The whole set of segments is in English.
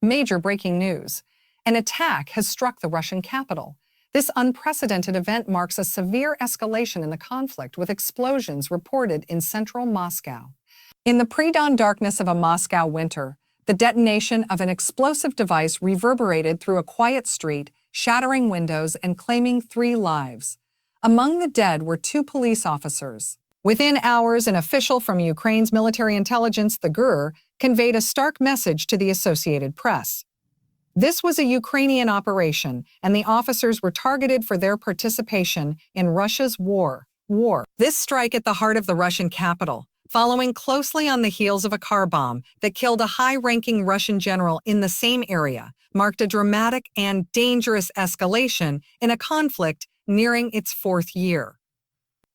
Major breaking news. An attack has struck the Russian capital. This unprecedented event marks a severe escalation in the conflict, with explosions reported in central Moscow. In the pre-dawn darkness of a Moscow winter, the detonation of an explosive device reverberated through a quiet street, shattering windows and claiming 3 lives. Among the dead were 2 police officers. Within hours, an official from Ukraine's military intelligence, the GUR, conveyed a stark message to the Associated Press. This was a Ukrainian operation, and the officers were targeted for their participation in Russia's war. This strike at the heart of the Russian capital, following closely on the heels of a car bomb that killed a high-ranking Russian general in the same area, marked a dramatic and dangerous escalation in a conflict nearing its 4th year.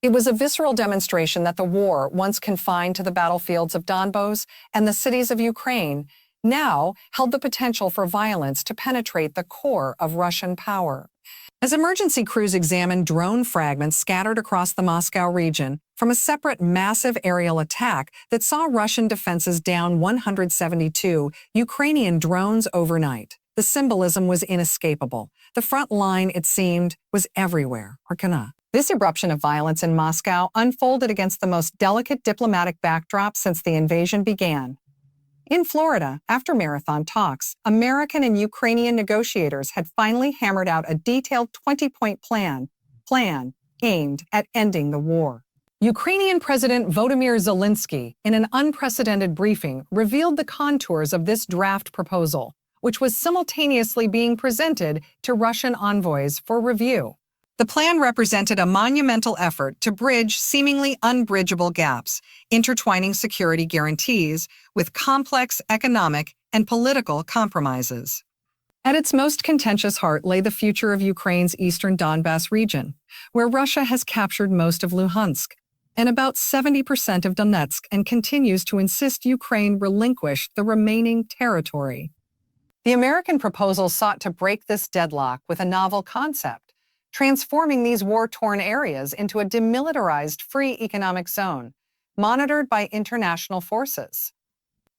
It was a visceral demonstration that the war, once confined to the battlefields of Donbas and the cities of Ukraine, now held the potential for violence to penetrate the core of Russian power. As emergency crews examined drone fragments scattered across the Moscow region from a separate massive aerial attack that saw Russian defenses down 172 Ukrainian drones overnight, the symbolism was inescapable. The front line, it seemed, was everywhere. This eruption of violence in Moscow unfolded against the most delicate diplomatic backdrop since the invasion began. In Florida, after marathon talks, American and Ukrainian negotiators had finally hammered out a detailed 20-point plan aimed at ending the war. Ukrainian President Volodymyr Zelensky, in an unprecedented briefing, revealed the contours of this draft proposal, which was simultaneously being presented to Russian envoys for review. The plan represented a monumental effort to bridge seemingly unbridgeable gaps, intertwining security guarantees with complex economic and political compromises. At its most contentious heart lay the future of Ukraine's eastern Donbas region, where Russia has captured most of Luhansk and about 70% of Donetsk and continues to insist Ukraine relinquish the remaining territory. The American proposal sought to break this deadlock with a novel concept, transforming these war-torn areas into a demilitarized free economic zone, monitored by international forces.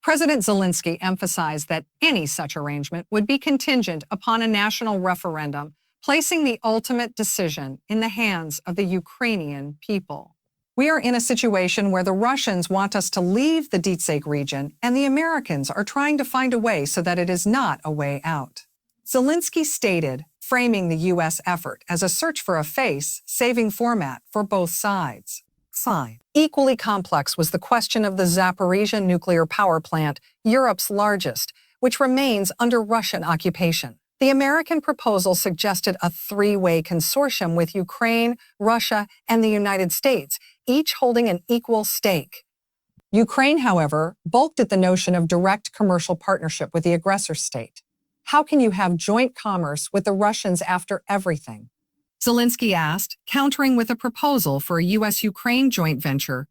President Zelensky emphasized that any such arrangement would be contingent upon a national referendum, placing the ultimate decision in the hands of the Ukrainian people. We are in a situation where the Russians want us to leave the Donetsk region, and the Americans are trying to find a way so that it is not a way out. Zelensky stated, framing the U.S. effort as a search for a face-saving format for both sides. Equally complex was the question of the Zaporizhzhia nuclear power plant, Europe's largest, which remains under Russian occupation. The American proposal suggested a 3-way consortium with Ukraine, Russia, and the United States, each holding an equal stake. Ukraine, however, balked at the notion of direct commercial partnership with the aggressor state. How can you have joint commerce with the Russians after everything? Zelensky asked, countering with a proposal for a U.S.-Ukraine joint venture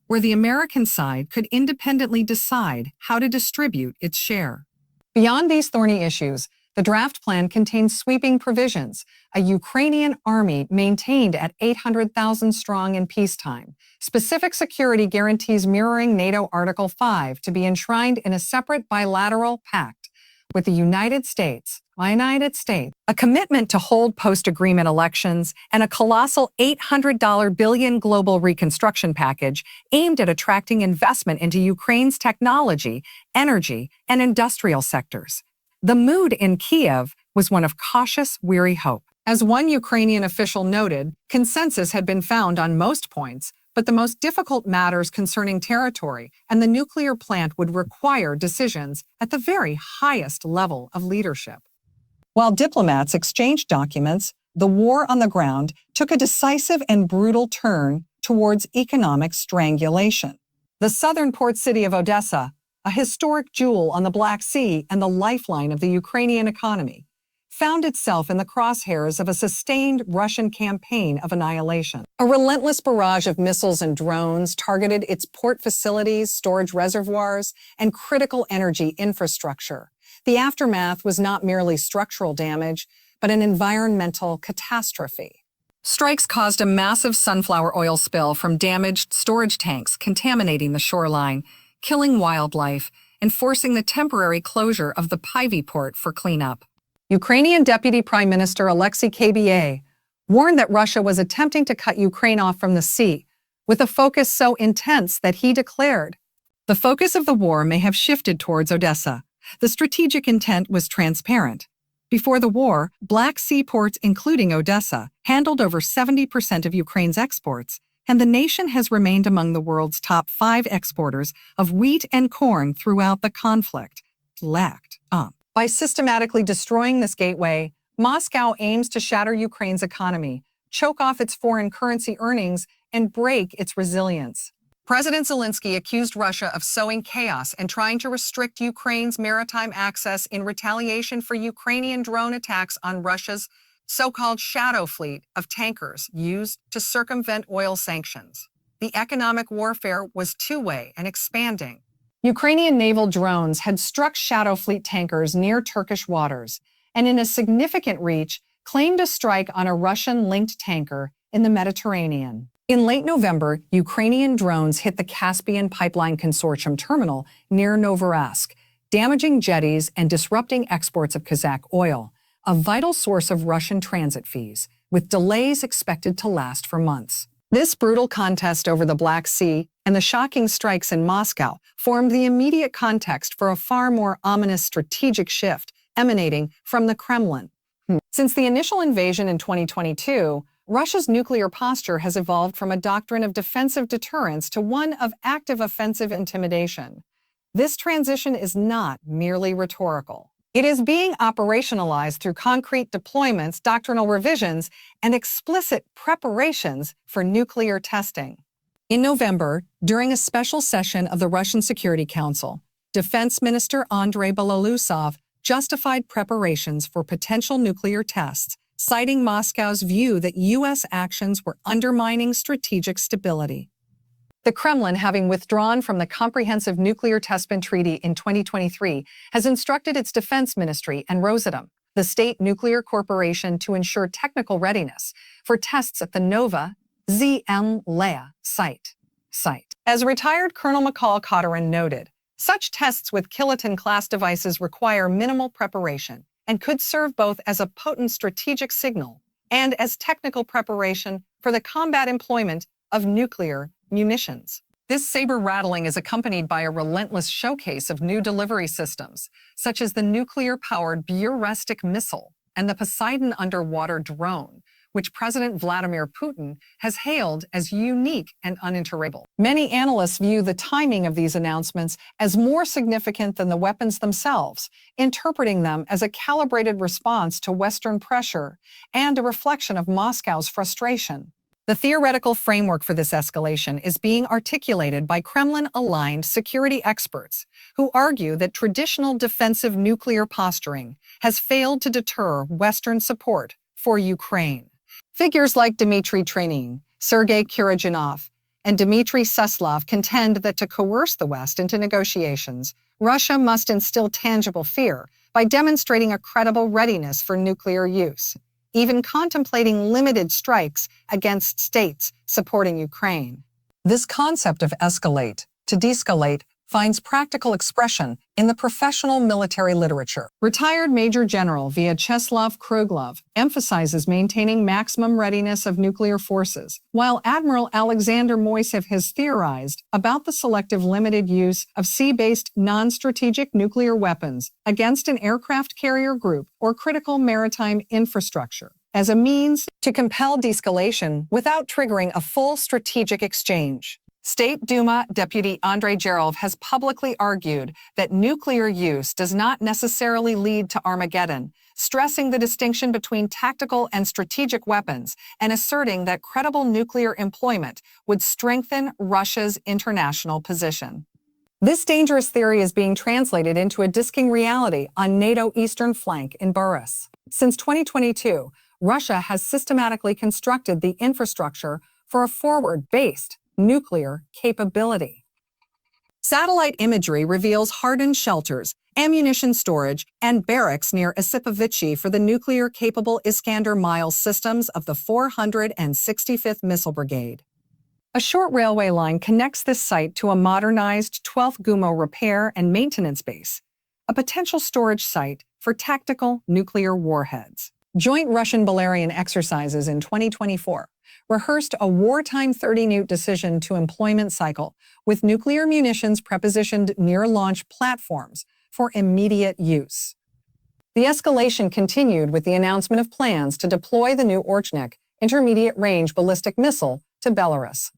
where the American side could independently decide how to distribute its share. Beyond these thorny issues, the draft plan contains sweeping provisions, a Ukrainian army maintained at 800,000 strong in peacetime, specific security guarantees mirroring NATO Article 5 to be enshrined in a separate bilateral pact with the United States, a commitment to hold post-agreement elections, and a colossal $800 billion global reconstruction package aimed at attracting investment into Ukraine's technology, energy, and industrial sectors. The mood in Kiev was one of cautious, weary hope. As one Ukrainian official noted, consensus had been found on most points, but the most difficult matters concerning territory and the nuclear plant would require decisions at the very highest level of leadership. While diplomats exchanged documents, the war on the ground took a decisive and brutal turn towards economic strangulation. The southern port city of Odessa, a historic jewel on the Black Sea and the lifeline of the Ukrainian economy, found itself in the crosshairs of a sustained Russian campaign of annihilation. A relentless barrage of missiles and drones targeted its port facilities, storage reservoirs, and critical energy infrastructure. The aftermath was not merely structural damage, but an environmental catastrophe. Strikes caused a massive sunflower oil spill from damaged storage tanks contaminating the shoreline, killing wildlife enforcing the temporary closure of the Pivy port for cleanup. Ukrainian Deputy Prime Minister Alexei Kba warned that Russia was attempting to cut Ukraine off from the sea, with a focus so intense that he declared, "The focus of the war may have shifted towards Odessa. The strategic intent was transparent. Before the war, Black Sea ports, including Odessa, handled over 70% of Ukraine's exports, and the nation has remained among the world's top 5 exporters of wheat and corn throughout the conflict." By systematically destroying this gateway, Moscow aims to shatter Ukraine's economy, choke off its foreign currency earnings, and break its resilience. President Zelensky accused Russia of sowing chaos and trying to restrict Ukraine's maritime access in retaliation for Ukrainian drone attacks on Russia's so-called shadow fleet of tankers used to circumvent oil sanctions. The economic warfare was two-way and expanding. Ukrainian naval drones had struck shadow fleet tankers near Turkish waters, and in a significant reach, claimed a strike on a Russian-linked tanker in the Mediterranean. In late November, Ukrainian drones hit the Caspian Pipeline Consortium terminal near Novorossiysk, damaging jetties and disrupting exports of Kazakh oil, a vital source of Russian transit fees, with delays expected to last for months. This brutal contest over the Black Sea and the shocking strikes in Moscow formed the immediate context for a far more ominous strategic shift emanating from the Kremlin. Since the initial invasion in 2022, Russia's nuclear posture has evolved from a doctrine of defensive deterrence to one of active offensive intimidation. This transition is not merely rhetorical. It is being operationalized through concrete deployments, doctrinal revisions, and explicit preparations for nuclear testing. In November, during a special session of the Russian Security Council, Defense Minister Andrei Belousov justified preparations for potential nuclear tests, citing Moscow's view that U.S. actions were undermining strategic stability. The Kremlin, having withdrawn from the Comprehensive Nuclear Test Ban Treaty in 2023, has instructed its defense ministry and Rosatom, the state nuclear corporation, to ensure technical readiness for tests at the Nova Zemlya site. As retired Colonel McCall Cotterin noted, such tests with kiloton-class devices require minimal preparation and could serve both as a potent strategic signal and as technical preparation for the combat employment of nuclear munitions. This saber-rattling is accompanied by a relentless showcase of new delivery systems, such as the nuclear-powered Burestic missile and the Poseidon underwater drone, which President Vladimir Putin has hailed as unique and uninterruptible. Many analysts view the timing of these announcements as more significant than the weapons themselves, interpreting them as a calibrated response to Western pressure and a reflection of Moscow's frustration. The theoretical framework for this escalation is being articulated by Kremlin-aligned security experts who argue that traditional defensive nuclear posturing has failed to deter Western support for Ukraine. Figures like Dmitry Trenin, Sergei Kuragинov, and Dmitry Suslov contend that to coerce the West into negotiations, Russia must instill tangible fear by demonstrating a credible readiness for nuclear use, even contemplating limited strikes against states supporting Ukraine. This concept of escalate to de-escalate finds practical expression in the professional military literature. Retired Major General Vyacheslav Kruglov emphasizes maintaining maximum readiness of nuclear forces, while Admiral Alexander Moisev has theorized about the selective limited use of sea-based non-strategic nuclear weapons against an aircraft carrier group or critical maritime infrastructure as a means to compel de-escalation without triggering a full strategic exchange. State Duma Deputy Andrei Zherov has publicly argued that nuclear use does not necessarily lead to Armageddon, stressing the distinction between tactical and strategic weapons and asserting that credible nuclear employment would strengthen Russia's international position. This dangerous theory is being translated into a disking reality on NATO eastern flank in Buris. Since 2022, Russia has systematically constructed the infrastructure for a forward-based nuclear capability. Satellite imagery reveals hardened shelters, ammunition storage, and barracks near Isipovichy for the nuclear-capable Iskander Miles systems of the 465th Missile Brigade. A short railway line connects this site to a modernized 12th Gumo repair and maintenance base, a potential storage site for tactical nuclear warheads. Joint Russian-Belerian exercises in 2024 rehearsed a wartime 30-minute decision-to-employment cycle with nuclear munitions prepositioned near launch platforms for immediate use. The escalation continued with the announcement of plans to deploy the new Orchnik intermediate-range ballistic missile to Belarus.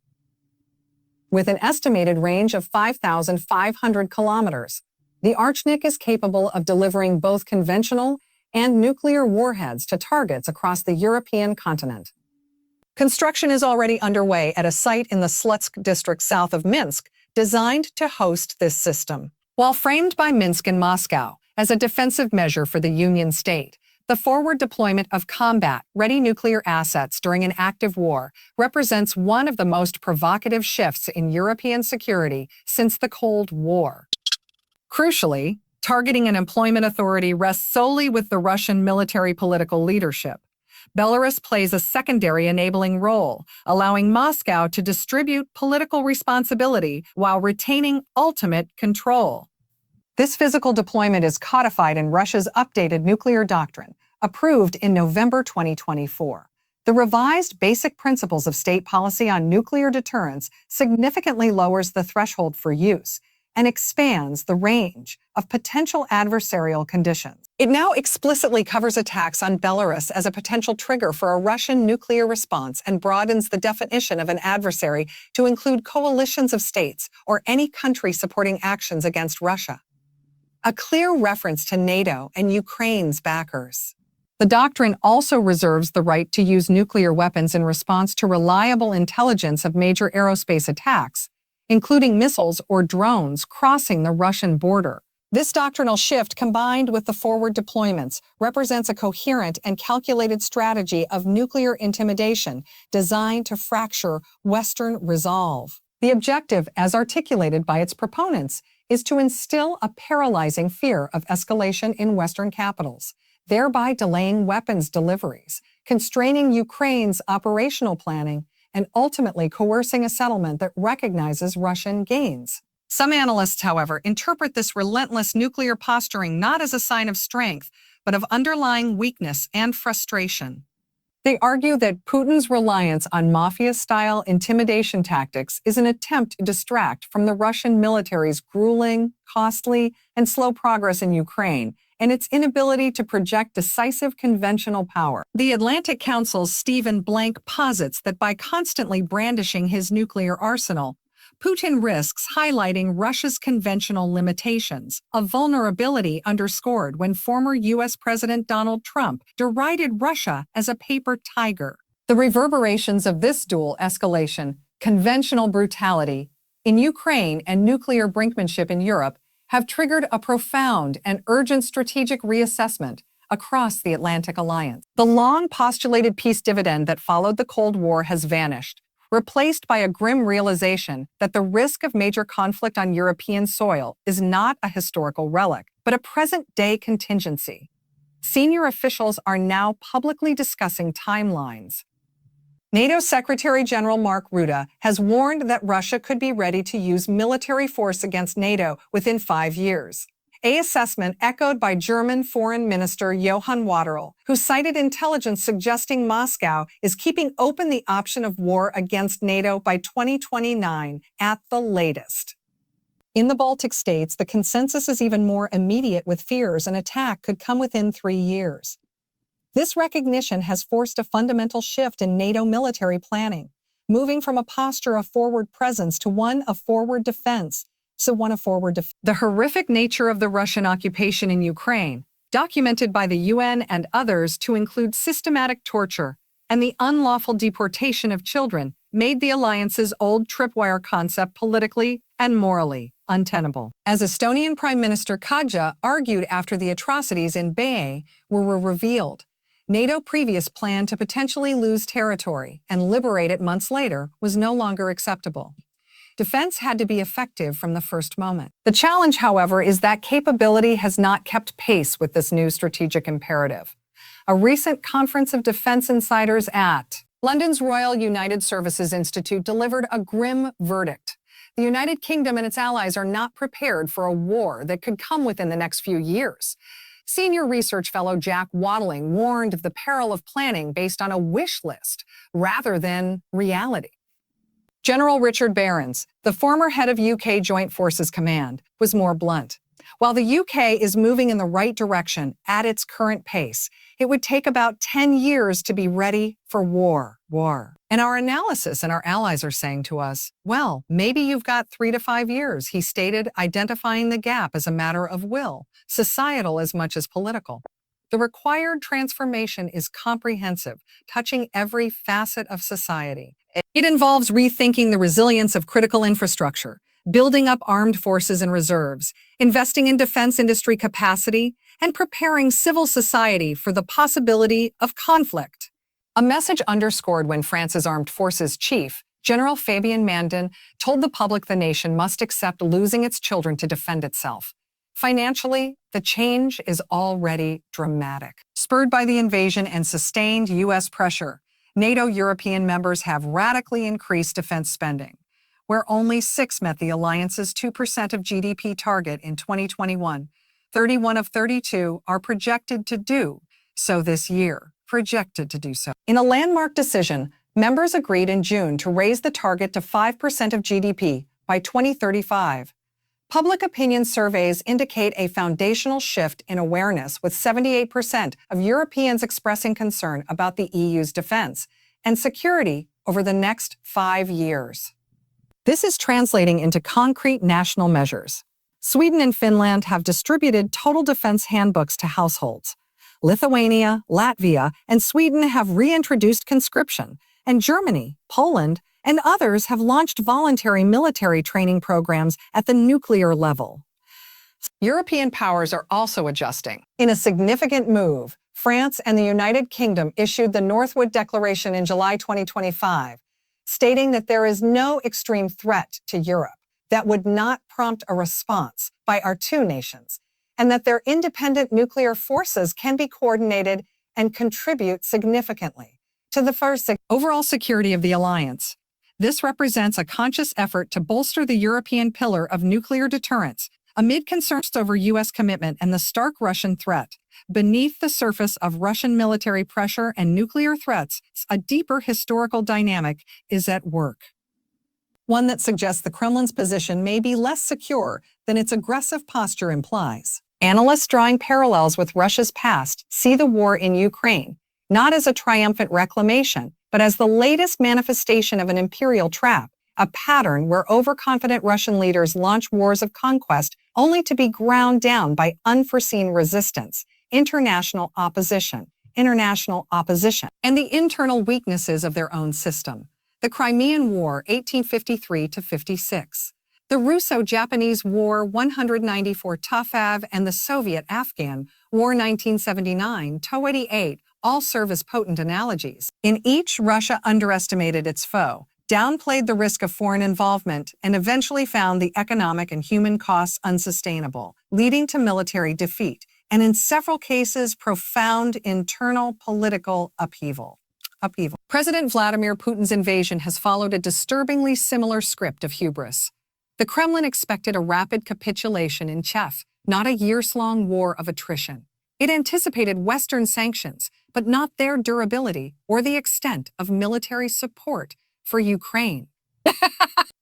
With an estimated range of 5,500 kilometers, the Orchnik is capable of delivering both conventional and nuclear warheads to targets across the European continent. Construction is already underway at a site in the Slutsk district south of Minsk designed to host this system. While framed by Minsk and Moscow as a defensive measure for the Union state, the forward deployment of combat-ready nuclear assets during an active war represents one of the most provocative shifts in European security since the Cold War. Crucially, targeting an employment authority rests solely with the Russian military political leadership. Belarus plays a secondary enabling role, allowing Moscow to distribute political responsibility while retaining ultimate control. This physical deployment is codified in Russia's updated nuclear doctrine, approved in November 2024. The revised Basic Principles of State Policy on Nuclear Deterrence significantly lowers the threshold for use and expands the range of potential adversarial conditions. It now explicitly covers attacks on Belarus as a potential trigger for a Russian nuclear response and broadens the definition of an adversary to include coalitions of states or any country supporting actions against Russia. A clear reference to NATO and Ukraine's backers. The doctrine also reserves the right to use nuclear weapons in response to reliable intelligence of major aerospace attacks, including missiles or drones crossing the Russian border. This doctrinal shift, combined with the forward deployments, represents a coherent and calculated strategy of nuclear intimidation designed to fracture Western resolve. The objective, as articulated by its proponents, is to instill a paralyzing fear of escalation in Western capitals, thereby delaying weapons deliveries, constraining Ukraine's operational planning, and ultimately coercing a settlement that recognizes Russian gains. Some analysts, however, interpret this relentless nuclear posturing not as a sign of strength, but of underlying weakness and frustration. They argue that Putin's reliance on mafia-style intimidation tactics is an attempt to distract from the Russian military's grueling, costly, and slow progress in Ukraine and its inability to project decisive conventional power. The Atlantic Council's Stephen Blank posits that by constantly brandishing his nuclear arsenal, Putin risks highlighting Russia's conventional limitations, a vulnerability underscored when former U.S. President Donald Trump derided Russia as a paper tiger. The reverberations of this dual escalation, conventional brutality, in Ukraine and nuclear brinkmanship in Europe have triggered a profound and urgent strategic reassessment across the Atlantic Alliance. The long-postulated peace dividend that followed the Cold War has vanished, replaced by a grim realization that the risk of major conflict on European soil is not a historical relic, but a present-day contingency. Senior officials are now publicly discussing timelines. NATO Secretary General Mark Rutte has warned that Russia could be ready to use military force against NATO within 5 years. A assessment echoed by German Foreign Minister Johann Waderl, who cited intelligence suggesting Moscow is keeping open the option of war against NATO by 2029 at the latest. In the Baltic states, the consensus is even more immediate, with fears an attack could come within 3 years. This recognition has forced a fundamental shift in NATO military planning, moving from a posture of forward presence to one of forward defense. The horrific nature of the Russian occupation in Ukraine, documented by the UN and others to include systematic torture and the unlawful deportation of children, made the alliance's old tripwire concept politically and morally untenable. As Estonian Prime Minister Kaja argued after the atrocities in Bay were revealed, NATO's previous plan to potentially lose territory and liberate it months later was no longer acceptable. Defense had to be effective from the first moment. The challenge, however, is that capability has not kept pace with this new strategic imperative. A recent conference of defense insiders at London's Royal United Services Institute delivered a grim verdict. The United Kingdom and its allies are not prepared for a war that could come within the next few years. Senior research fellow Jack Waddling warned of the peril of planning based on a wish list rather than reality. General Richard Barrons, the former head of UK Joint Forces Command, was more blunt. While the UK is moving in the right direction at its current pace, it would take about 10 years to be ready for war. And our analysis and our allies are saying to us, well, maybe you've got 3 to 5 years, he stated, identifying the gap as a matter of will, societal as much as political. The required transformation is comprehensive, touching every facet of society. It involves rethinking the resilience of critical infrastructure, building up armed forces and reserves, investing in defense industry capacity, and preparing civil society for the possibility of conflict. A message underscored when France's armed forces chief, General Fabien Mandin, told the public the nation must accept losing its children to defend itself. Financially, the change is already dramatic. Spurred by the invasion and sustained U.S. pressure, NATO European members have radically increased defense spending, where only 6 met the alliance's 2% of GDP target in 2021. 31 of 32 are projected to do so this year. In a landmark decision, members agreed in June to raise the target to 5% of GDP by 2035. Public opinion surveys indicate a foundational shift in awareness, with 78% of Europeans expressing concern about the EU's defense and security over the next 5 years. This is translating into concrete national measures. Sweden and Finland have distributed total defense handbooks to households. Lithuania, Latvia, and Sweden have reintroduced conscription, and Germany, Poland, and others have launched voluntary military training programs at the nuclear level. European powers are also adjusting. In a significant move, France and the United Kingdom issued the Northwood Declaration in July 2025, stating that there is no extreme threat to Europe that would not prompt a response by our two nations, and that their independent nuclear forces can be coordinated and contribute significantly to the overall security of the alliance. This represents a conscious effort to bolster the European pillar of nuclear deterrence amid concerns over U.S. commitment and the stark Russian threat. Beneath the surface of Russian military pressure and nuclear threats, a deeper historical dynamic is at work. One that suggests the Kremlin's position may be less secure than its aggressive posture implies. Analysts drawing parallels with Russia's past see the war in Ukraine not as a triumphant reclamation, but as the latest manifestation of an imperial trap, a pattern where overconfident Russian leaders launch wars of conquest only to be ground down by unforeseen resistance, international opposition, and the internal weaknesses of their own system. The Crimean War, 1853-56. The Russo-Japanese War, 194 Tafav, and the Soviet-Afghan War, 1979-88, all serve as potent analogies. In each, Russia underestimated its foe, downplayed the risk of foreign involvement, and eventually found the economic and human costs unsustainable, leading to military defeat, and in several cases, profound internal political upheaval. President Vladimir Putin's invasion has followed a disturbingly similar script of hubris. The Kremlin expected a rapid capitulation in Chef, not a years-long war of attrition. It anticipated Western sanctions, but not their durability or the extent of military support for Ukraine.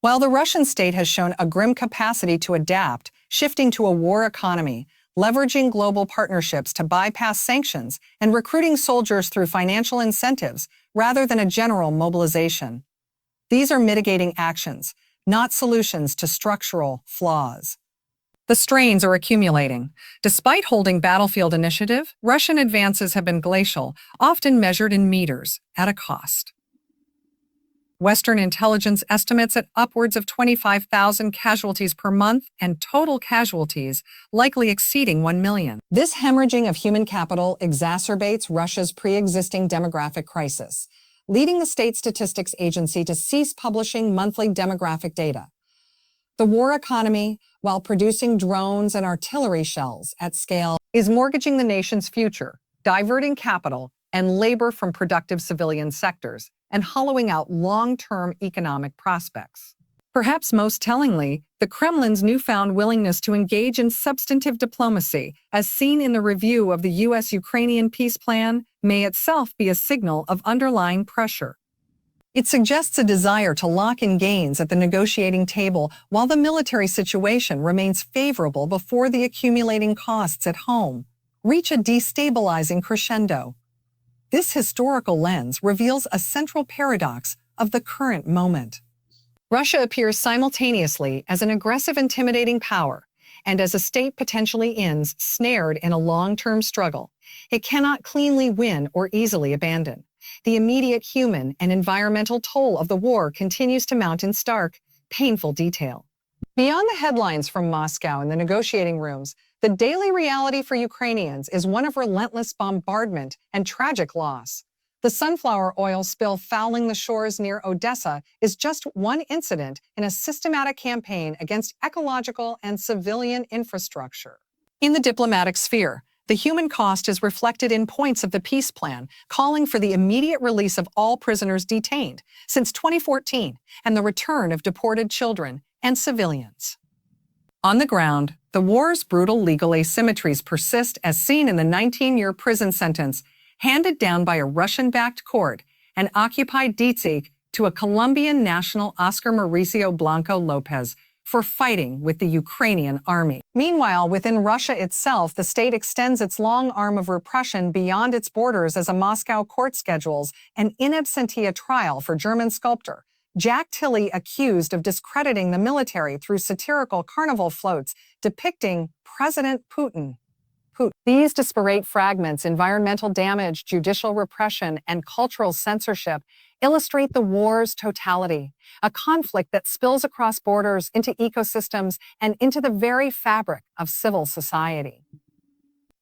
While the Russian state has shown a grim capacity to adapt, shifting to a war economy, leveraging global partnerships to bypass sanctions, and recruiting soldiers through financial incentives rather than a general mobilization. These are mitigating actions, not solutions to structural flaws. The strains are accumulating. Despite holding battlefield initiative, Russian advances have been glacial, often measured in meters, at a cost. Western intelligence estimates at upwards of 25,000 casualties per month and total casualties likely exceeding 1 million. This hemorrhaging of human capital exacerbates Russia's pre-existing demographic crisis, leading the state statistics agency to cease publishing monthly demographic data. The war economy, while producing drones and artillery shells at scale, is mortgaging the nation's future, diverting capital and labor from productive civilian sectors, and hollowing out long-term economic prospects. Perhaps most tellingly, the Kremlin's newfound willingness to engage in substantive diplomacy, as seen in the review of the U.S.-Ukrainian peace plan, may itself be a signal of underlying pressure. It suggests a desire to lock in gains at the negotiating table while the military situation remains favorable before the accumulating costs at home reach a destabilizing crescendo. This historical lens reveals a central paradox of the current moment. Russia appears simultaneously as an aggressive, intimidating power and as a state potentially snared in a long-term struggle. It cannot cleanly win or easily abandon. The immediate human and environmental toll of the war continues to mount in stark, painful detail. Beyond the headlines from Moscow and the negotiating rooms, the daily reality for Ukrainians is one of relentless bombardment and tragic loss. The sunflower oil spill fouling the shores near Odessa is just one incident in a systematic campaign against ecological and civilian infrastructure. In the diplomatic sphere, the human cost is reflected in points of the peace plan, calling for the immediate release of all prisoners detained since 2014 and the return of deported children and civilians. On the ground, the war's brutal legal asymmetries persist, as seen in the 19-year prison sentence handed down by a Russian-backed court and occupied Ditzik to a Colombian national Oscar Mauricio Blanco Lopez for fighting with the Ukrainian army. Meanwhile, within Russia itself, the state extends its long arm of repression beyond its borders as a Moscow court schedules an in absentia trial for German sculptor Jack Tilley, accused of discrediting the military through satirical carnival floats depicting President Putin. These disparate fragments, environmental damage, judicial repression, and cultural censorship, illustrate the war's totality, a conflict that spills across borders into ecosystems and into the very fabric of civil society.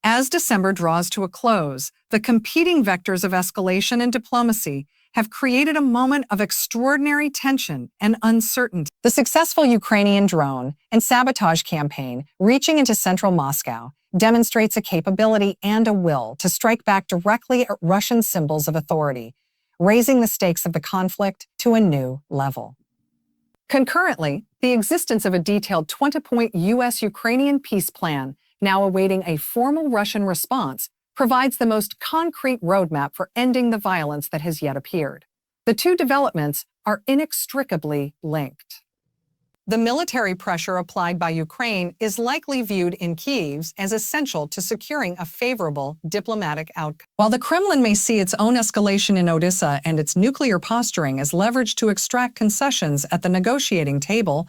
As December draws to a close, the competing vectors of escalation and diplomacy have created a moment of extraordinary tension and uncertainty. The successful Ukrainian drone and sabotage campaign reaching into central Moscow demonstrates a capability and a will to strike back directly at Russian symbols of authority, raising the stakes of the conflict to a new level. Concurrently, the existence of a detailed 20-point U.S.-Ukrainian peace plan, now awaiting a formal Russian response, provides the most concrete roadmap for ending the violence that has yet appeared. The two developments are inextricably linked. The military pressure applied by Ukraine is likely viewed in Kyiv as essential to securing a favorable diplomatic outcome. While the Kremlin may see its own escalation in Odessa and its nuclear posturing as leverage to extract concessions at the negotiating table,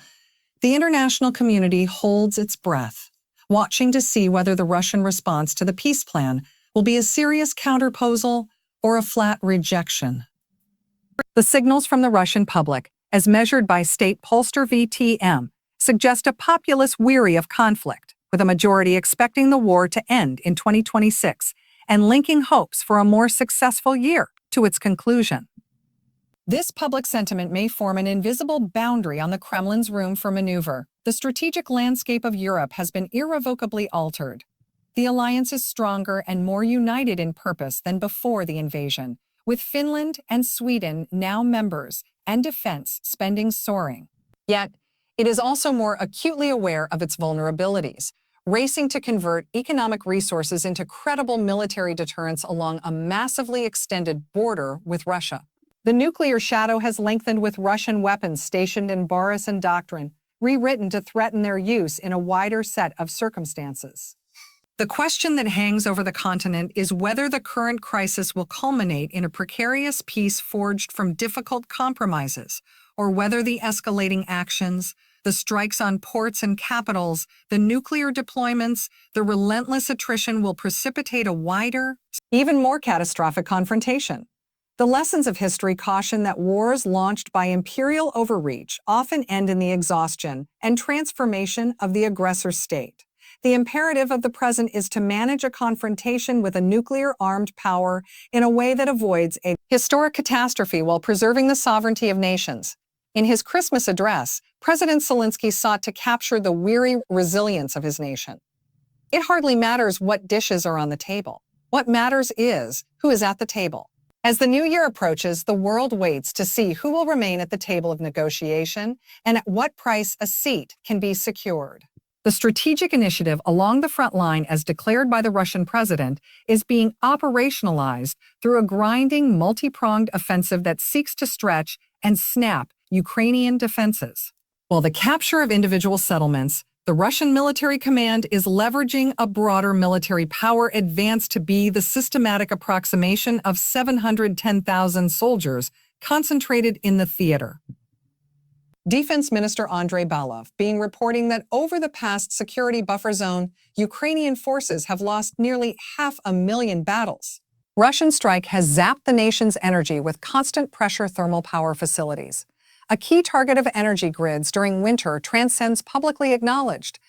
the international community holds its breath, watching to see whether the Russian response to the peace plan will be a serious counterposal or a flat rejection. The signals from the Russian public, as measured by state pollster VTM, suggest a populace weary of conflict, with a majority expecting the war to end in 2026 and linking hopes for a more successful year to its conclusion. This public sentiment may form an invisible boundary on the Kremlin's room for maneuver. The strategic landscape of Europe has been irrevocably altered. The alliance is stronger and more united in purpose than before the invasion, with Finland and Sweden now members and defense spending soaring. Yet, it is also more acutely aware of its vulnerabilities, racing to convert economic resources into credible military deterrence along a massively extended border with Russia. The nuclear shadow has lengthened, with Russian weapons stationed in Boris and Doctrine rewritten to threaten their use in a wider set of circumstances. The question that hangs over the continent is whether the current crisis will culminate in a precarious peace forged from difficult compromises, or whether the escalating actions, the strikes on ports and capitals, the nuclear deployments, the relentless attrition will precipitate a wider, even more catastrophic confrontation. The lessons of history caution that wars launched by imperial overreach often end in the exhaustion and transformation of the aggressor state. The imperative of the present is to manage a confrontation with a nuclear-armed power in a way that avoids a historic catastrophe while preserving the sovereignty of nations. In his Christmas address, President Zelensky sought to capture the weary resilience of his nation. It hardly matters what dishes are on the table. What matters is who is at the table. As the new year approaches, the world waits to see who will remain at the table of negotiation and at what price a seat can be secured. The strategic initiative along the front line, as declared by the Russian president, is being operationalized through a grinding, multi-pronged offensive that seeks to stretch and snap Ukrainian defenses. While the capture of individual settlements, the Russian military command is leveraging a broader military power advance to be the systematic approximation of 710,000 soldiers concentrated in the theater. Defense Minister Andrei Balov being reporting that over the past security buffer zone, Ukrainian forces have lost nearly 500,000 battles. Russian strike has zapped the nation's energy with constant pressure thermal power facilities. A key target of energy grids during winter transcends publicly acknowledged.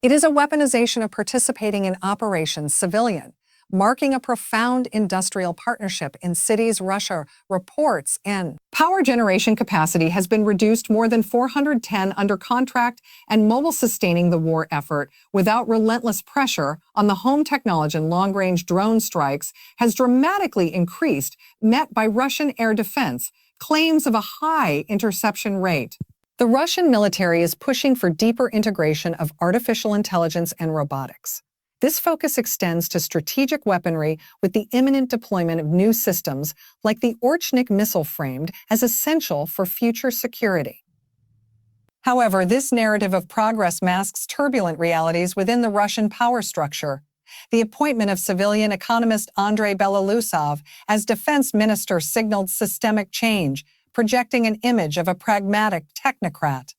It is a weaponization of participating in operations civilian, marking a profound industrial partnership in cities, Russia reports in. Power generation capacity has been reduced more than 410 under contract, and mobile sustaining the war effort without relentless pressure on the home technology and long-range drone strikes has dramatically increased, met by Russian air defense claims of a high interception rate. The Russian military is pushing for deeper integration of artificial intelligence and robotics. This focus extends to strategic weaponry with the imminent deployment of new systems like the Orchnik missile framed as essential for future security. However, this narrative of progress masks turbulent realities within the Russian power structure. The appointment of civilian economist Andrei Belousov as defense minister signaled systemic change, projecting an image of a pragmatic technocrat.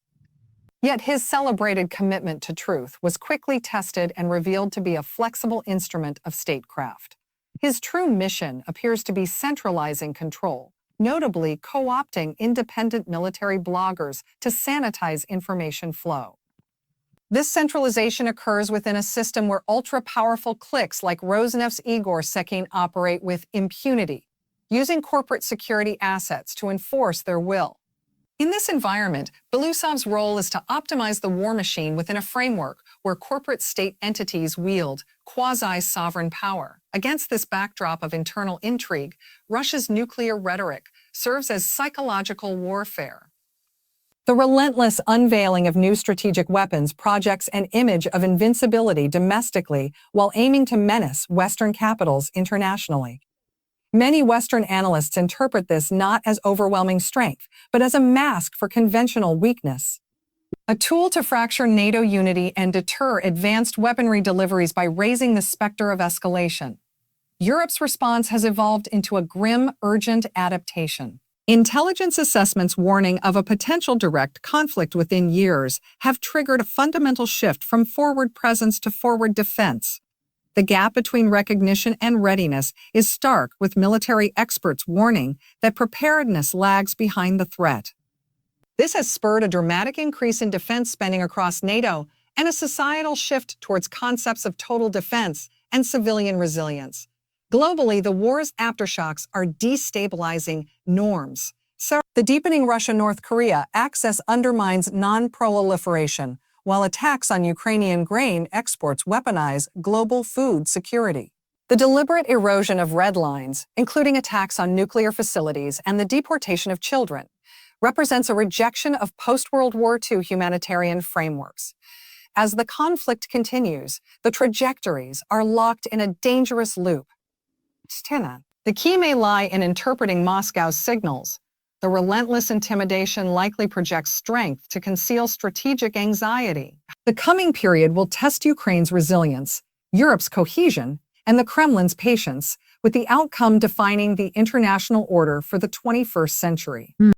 Yet his celebrated commitment to truth was quickly tested and revealed to be a flexible instrument of statecraft. His true mission appears to be centralizing control, notably co-opting independent military bloggers to sanitize information flow. This centralization occurs within a system where ultra-powerful cliques like Rosneft's Igor Sekin operate with impunity, using corporate security assets to enforce their will. In this environment, Belousov's role is to optimize the war machine within a framework where corporate state entities wield quasi-sovereign power. Against this backdrop of internal intrigue, Russia's nuclear rhetoric serves as psychological warfare. The relentless unveiling of new strategic weapons projects an image of invincibility domestically while aiming to menace Western capitals internationally. Many Western analysts interpret this not as overwhelming strength, but as a mask for conventional weakness. A tool to fracture NATO unity and deter advanced weaponry deliveries by raising the specter of escalation. Europe's response has evolved into a grim, urgent adaptation. Intelligence assessments warning of a potential direct conflict within years have triggered a fundamental shift from forward presence to forward defense. The gap between recognition and readiness is stark, with military experts warning that preparedness lags behind the threat. This has spurred a dramatic increase in defense spending across NATO and a societal shift towards concepts of total defense and civilian resilience. Globally, the war's aftershocks are destabilizing norms. So, the deepening Russia-North Korea axis undermines non-proliferation, while attacks on Ukrainian grain exports weaponize global food security. The deliberate erosion of red lines, including attacks on nuclear facilities and the deportation of children, represents a rejection of post-World War II humanitarian frameworks. As the conflict continues, the trajectories are locked in a dangerous loop. The key may lie in interpreting Moscow's signals. The relentless intimidation likely projects strength to conceal strategic anxiety. The coming period will test Ukraine's resilience, Europe's cohesion, and the Kremlin's patience, with the outcome defining the international order for the 21st century.